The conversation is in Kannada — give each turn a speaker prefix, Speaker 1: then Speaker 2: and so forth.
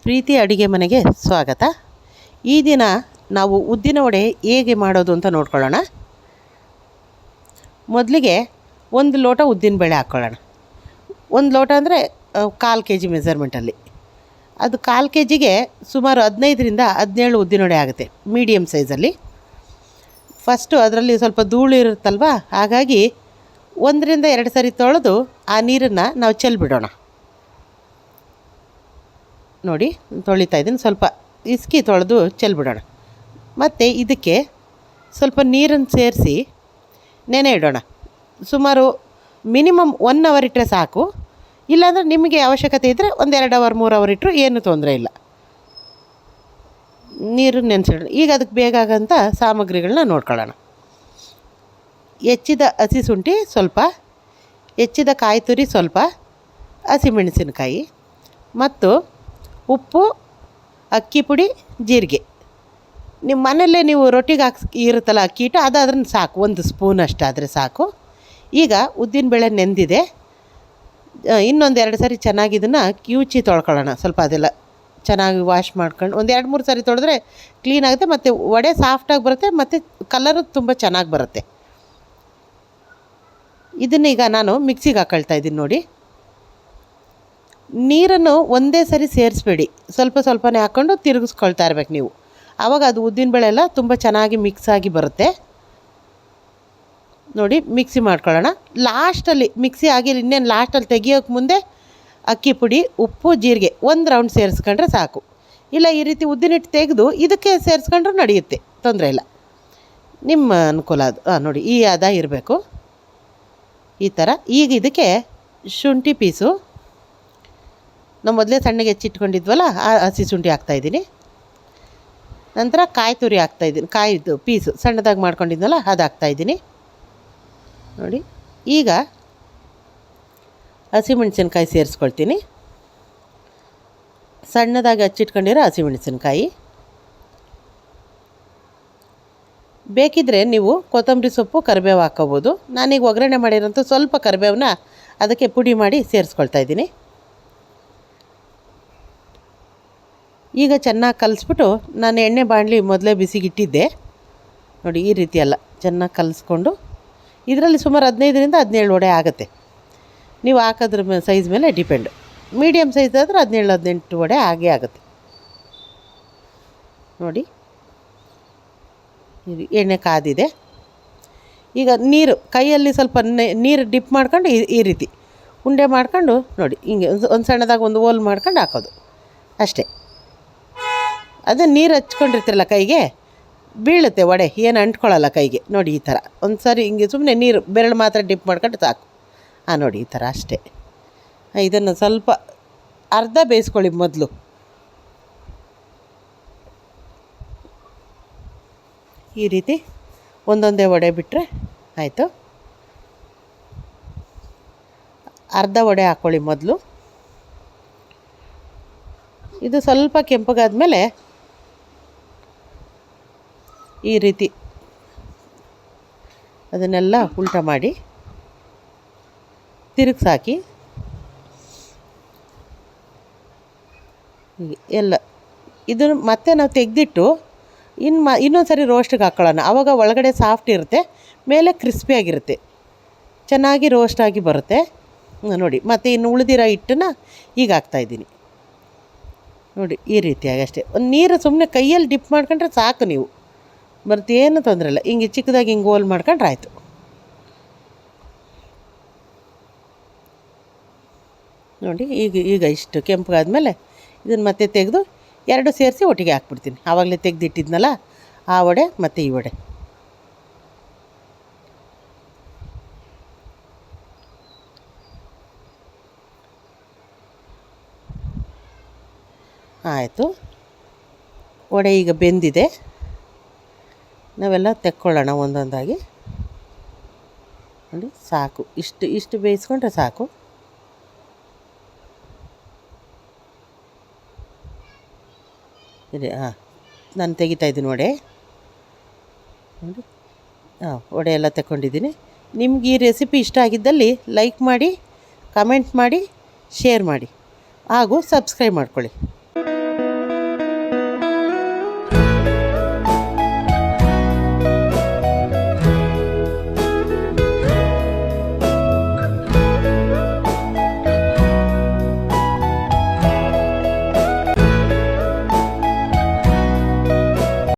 Speaker 1: ಪ್ರೀತಿ ಅಡುಗೆ ಮನೆಗೆ ಸ್ವಾಗತ. ಈ ದಿನ ನಾವು ಉದ್ದಿನ ವಡೆ ಹೇಗೆ ಮಾಡೋದು ಅಂತ ನೋಡ್ಕೊಳ್ಳೋಣ. ಮೊದಲಿಗೆ 1 ಲೋಟ ಉದ್ದಿನಬೇಳೆ ಹಾಕ್ಕೊಳ್ಳೋಣ. 1 ಲೋಟ ಅಂದರೆ 1/4 kg ಮೆಜರ್ಮೆಂಟಲ್ಲಿ. ಅದು 1/4 kgಗೆ ಸುಮಾರು 15ರಿಂದ 17 ಉದ್ದಿನ ವಡೆ ಆಗುತ್ತೆ, ಮೀಡಿಯಮ್ ಸೈಜಲ್ಲಿ. ಫಸ್ಟು ಅದರಲ್ಲಿ ಸ್ವಲ್ಪ ಧೂಳು ಇರುತ್ತಲ್ವ, ಹಾಗಾಗಿ 1ರಿಂದ 2 ಸರಿ ತೊಳೆದು ಆ ನೀರನ್ನು ನಾವು ಚೆಲ್ಲಿಬಿಡೋಣ. ನೋಡಿ, ತೊಳಿತಾ ಇದ್ದೀನಿ. ಸ್ವಲ್ಪ ಇಸ್ಕಿ ತೊಳೆದು ಚೆಲ್ಲಿಬಿಡೋಣ. ಮತ್ತು ಇದಕ್ಕೆ ಸ್ವಲ್ಪ ನೀರನ್ನು ಸೇರಿಸಿ ನೆನೆ ಇಡೋಣ. ಸುಮಾರು ಮಿನಿಮಮ್ 1 ಅವರ್ ಇಟ್ಟರೆ ಸಾಕು. ಇಲ್ಲಾಂದರೆ ನಿಮಗೆ ಅವಶ್ಯಕತೆ ಇದ್ದರೆ 1 2 ಅವರ್ 3 ಅವರ್ ಇಟ್ಟರು ಏನೂ ತೊಂದರೆ ಇಲ್ಲ. ನೀರು ನೆನೆಸಿಡೋಣ. ಈಗ ಅದಕ್ಕೆ ಬೇಕಾಗಂಥ ಸಾಮಗ್ರಿಗಳನ್ನ ನೋಡ್ಕೊಳ್ಳೋಣ. ಹೆಚ್ಚಿದ ಹಸಿ ಶುಂಠಿ ಸ್ವಲ್ಪ, ಹೆಚ್ಚಿದ ಕಾಯಿ ತುರಿ ಸ್ವಲ್ಪ, ಹಸಿಮೆಣಸಿನಕಾಯಿ ಮತ್ತು ಉಪ್ಪು, ಅಕ್ಕಿ ಪುಡಿ, ಜೀರಿಗೆ. ನಿಮ್ಮ ಮನೆಯಲ್ಲೇ ನೀವು ರೊಟ್ಟಿಗೆ ಇರುತ್ತಲ್ಲ ಅಕ್ಕಿ ಹಿಟ್ಟು, ಅದಾದ್ರೂ ಸಾಕು, 1 ಸ್ಪೂನ್ ಅಷ್ಟಾದರೆ ಸಾಕು. ಈಗ ಉದ್ದಿನಬೇಳೆ ನೆಂದಿದೆ. ಇನ್ನೊಂದು 2 ಸರಿ ಚೆನ್ನಾಗಿ ಇದನ್ನು ಕಿವುಚಿ ತೊಳ್ಕೊಳ್ಳೋಣ. ಸ್ವಲ್ಪ ಅದೆಲ್ಲ ಚೆನ್ನಾಗಿ ವಾಶ್ ಮಾಡ್ಕೊಂಡು 1 2 3 ಸರಿ ತೊಳೆದ್ರೆ ಕ್ಲೀನ್ ಆಗುತ್ತೆ. ಮತ್ತು ವಡೆ ಸಾಫ್ಟಾಗಿ ಬರುತ್ತೆ, ಮತ್ತು ಕಲರು ತುಂಬ ಚೆನ್ನಾಗಿ ಬರುತ್ತೆ. ಇದನ್ನೀಗ ನಾನು ಮಿಕ್ಸಿಗೆ ಹಾಕ್ಕೊಳ್ತಾ ಇದ್ದೀನಿ. ನೋಡಿ, ನೀರನ್ನು ಒಂದೇ ಸರಿ ಸೇರಿಸ್ಬೇಡಿ, ಸ್ವಲ್ಪ ಸ್ವಲ್ಪನೇ ಹಾಕ್ಕೊಂಡು ತಿರುಗಿಸ್ಕೊಳ್ತಾ ಇರ್ಬೇಕು ನೀವು. ಆವಾಗ ಅದು ಉದ್ದಿನಬೇಳೆ ಎಲ್ಲ ತುಂಬ ಚೆನ್ನಾಗಿ ಮಿಕ್ಸ್ ಆಗಿ ಬರುತ್ತೆ. ನೋಡಿ, ಮಿಕ್ಸಿ ಮಾಡ್ಕೊಳ್ಳೋಣ. ಲಾಸ್ಟಲ್ಲಿ ಮಿಕ್ಸಿ ಆಗಿಲ್ಲ, ಇನ್ನೇನು ಲಾಸ್ಟಲ್ಲಿ ತೆಗಿಯೋಕ್ಕೆ ಮುಂದೆ ಅಕ್ಕಿ ಪುಡಿ, ಉಪ್ಪು, ಜೀರಿಗೆ 1 ರೌಂಡ್ ಸೇರಿಸ್ಕೊಂಡ್ರೆ ಸಾಕು. ಇಲ್ಲ ಈ ರೀತಿ ಉದ್ದಿನ ಹಿಟ್ಟು ತೆಗೆದು ಇದಕ್ಕೆ ಸೇರಿಸ್ಕೊಂಡ್ರೂ ನಡೆಯುತ್ತೆ, ತೊಂದರೆ ಇಲ್ಲ, ನಿಮ್ಮ ಅನುಕೂಲ ಅದು. ನೋಡಿ, ಈ ಹದ ಇರಬೇಕು, ಈ ಥರ. ಈಗ ಇದಕ್ಕೆ ಶುಂಠಿ ಪೀಸು ನಾವು ಮೊದಲೇ ಸಣ್ಣಗೆ ಹೆಚ್ಚಿಟ್ಕೊಂಡಿದ್ವಲ್ಲ, ಆ ಹಸಿ ಶುಂಠಿ ಹಾಕ್ತಾಯಿದ್ದೀನಿ. ನಂತರ ಕಾಯಿ ತುರಿ ಹಾಕ್ತಾಯಿದ್ದೀನಿ, ಕಾಯಿದು ಪೀಸು ಸಣ್ಣದಾಗಿ ಮಾಡ್ಕೊಂಡಿದ್ನಲ್ಲ ಅದು ಹಾಕ್ತಾಯಿದ್ದೀನಿ. ನೋಡಿ, ಈಗ ಹಸಿಮೆಣಸಿನ್ಕಾಯಿ ಸೇರಿಸ್ಕೊಳ್ತೀನಿ. ಸಣ್ಣದಾಗಿ ಹಚ್ಚಿಟ್ಕೊಂಡಿರೋ ಹಸಿಮೆಣಸಿನ್ಕಾಯಿ. ಬೇಕಿದ್ದರೆ ನೀವು ಕೊತ್ತಂಬರಿ ಸೊಪ್ಪು, ಕರಿಬೇವು ಹಾಕ್ಕೋಬೋದು. ನಾನೀಗ ಒಗ್ಗರಣೆ ಮಾಡಿರೋಂಥ ಸ್ವಲ್ಪ ಕರಿಬೇವನ್ನ ಅದಕ್ಕೆ ಪುಡಿ ಮಾಡಿ ಸೇರಿಸ್ಕೊಳ್ತಾ ಇದ್ದೀನಿ. ಈಗ ಚೆನ್ನಾಗಿ ಕಲಿಸ್ಬಿಟ್ಟು, ನಾನು ಎಣ್ಣೆ ಬಾಣಲಿ ಮೊದಲೇ ಬಿಸಿಗಿಟ್ಟಿದ್ದೆ. ನೋಡಿ, ಈ ರೀತಿ ಎಲ್ಲ ಚೆನ್ನಾಗಿ ಕಲಿಸ್ಕೊಂಡು, ಇದರಲ್ಲಿ ಸುಮಾರು 15ರಿಂದ 17 ವಡೆ ಆಗುತ್ತೆ. ನೀವು ಹಾಕೋದ್ರ ಸೈಜ್ ಮೇಲೆ ಡಿಪೆಂಡು. ಮೀಡಿಯಮ್ ಸೈಜ್ ಆದರೆ 17 18 ವಡೆ ಆಗೇ ಆಗುತ್ತೆ. ನೋಡಿ, ಎಣ್ಣೆ ಕಾದಿದೆ. ಈಗ ನೀರು ಕೈಯಲ್ಲಿ ಸ್ವಲ್ಪ ನೀರು ಡಿಪ್ ಮಾಡ್ಕೊಂಡು ಈ ರೀತಿ ಉಂಡೆ ಮಾಡ್ಕೊಂಡು, ನೋಡಿ ಹಿಂಗೆ ಒಂದು ಸಣ್ಣದಾಗಿ ಒಂದು ಹೋಲ್ ಮಾಡ್ಕೊಂಡು ಹಾಕೋದು ಅಷ್ಟೇ. ಅದೇ ನೀರು ಹಚ್ಕೊಂಡಿರ್ತಿರಲ್ಲ ಕೈಗೆ, ಬೀಳುತ್ತೆ ವಡೆ, ಏನು ಅಂಟ್ಕೊಳ್ಳಲ್ಲ ಕೈಗೆ. ನೋಡಿ, ಈ ಥರ ಒಂದು ಸಾರಿ ಹಿಂಗೆ ಸುಮ್ಮನೆ ನೀರು ಬೆರಳು ಮಾತ್ರ ಡಿಪ್ ಮಾಡ್ಕೊಂಡು ಸಾಕು. ನೋಡಿ, ಈ ಥರ ಅಷ್ಟೇ. ಇದನ್ನು ಸ್ವಲ್ಪ ಅರ್ಧ ಬೇಯಿಸ್ಕೊಳ್ಳಿ ಮೊದಲು. ಈ ರೀತಿ ಒಂದೊಂದೇ ವಡೆ ಬಿಟ್ಟರೆ ಆಯಿತು. ಅರ್ಧ ವಡೆ ಹಾಕ್ಕೊಳ್ಳಿ ಮೊದಲು. ಇದು ಸ್ವಲ್ಪ ಕೆಂಪಗಾದ್ಮೇಲೆ ಈ ರೀತಿ ಅದನ್ನೆಲ್ಲ ಉಲ್ಟಾ ಮಾಡಿ ತಿರುಗಿಸಾಕಿ ಎಲ್ಲ ಇದನ್ನು ಮತ್ತೆ ನಾವು ತೆಗೆದಿಟ್ಟು ಇನ್ನೊಂದು ಸರಿ ರೋಸ್ಟಿಗೆ ಹಾಕ್ಕೊಳ್ಳೋಣ. ಆವಾಗ ಒಳಗಡೆ ಸಾಫ್ಟ್ ಇರುತ್ತೆ, ಮೇಲೆ ಕ್ರಿಸ್ಪಿಯಾಗಿರುತ್ತೆ, ಚೆನ್ನಾಗಿ ರೋಸ್ಟ್ ಆಗಿ ಬರುತ್ತೆ. ನೋಡಿ, ಮತ್ತು ಇನ್ನು ಉಳಿದಿರೋ ಹಿಟ್ಟನ್ನು ಈಗ ಹಾಕ್ತಾಯಿದ್ದೀನಿ. ನೋಡಿ, ಈ ರೀತಿಯಾಗಿ ಅಷ್ಟೇ. ಒಂದು ನೀರು ಸುಮ್ಮನೆ ಕೈಯಲ್ಲಿ ಡಿಪ್ ಮಾಡ್ಕೊಂಡ್ರೆ ಸಾಕು ನೀವು, ಮತ್ತೇನು ತೊಂದರೆ ಇಲ್ಲ. ಹಿಂಗೆ ಚಿಕ್ಕದಾಗಿ ಹಿಂಗೆ ಹೋಲ್ ಮಾಡ್ಕೊಂಡ್ರೆ ಆಯಿತು. ನೋಡಿ, ಈಗ ಇಷ್ಟು ಕೆಂಪಗಾದ್ಮೇಲೆ ಇದನ್ನು ಮತ್ತೆ ತೆಗೆದು 2 ಸೇರಿಸಿ ಒಟ್ಟಿಗೆ ಹಾಕ್ಬಿಡ್ತೀನಿ. ಆವಾಗಲೇ ತೆಗೆದಿಟ್ಟಿದ್ನಲ್ಲ ಆ ವಡೆ ಮತ್ತು ಈ ವಡೆ. ಆಯಿತು, ವಡೆ ಈಗ ಬೆಂದಿದೆ. ನಾವೆಲ್ಲ ತೆಕ್ಕೊಳ್ಳೋಣ ಒಂದೊಂದಾಗಿ. ನೋಡಿ, ಸಾಕು, ಇಷ್ಟು ಬೇಯಿಸ್ಕೊಂಡ್ರೆ ಸಾಕು. ಇದೆ. ನಾನು ತೆಗಿತಾಯಿದ್ದೀನಿ ವಡೆ. ನೋಡಿ, ವಡೆ ಎಲ್ಲ ತಗೊಂಡಿದ್ದೀನಿ. ನಿಮ್ಗೆ ಈ ರೆಸಿಪಿ ಇಷ್ಟ ಆಗಿದ್ದಲ್ಲಿ ಲೈಕ್ ಮಾಡಿ, ಕಮೆಂಟ್ ಮಾಡಿ, ಶೇರ್ ಮಾಡಿ ಹಾಗೂ ಸಬ್ಸ್ಕ್ರೈಬ್ ಮಾಡ್ಕೊಳ್ಳಿ.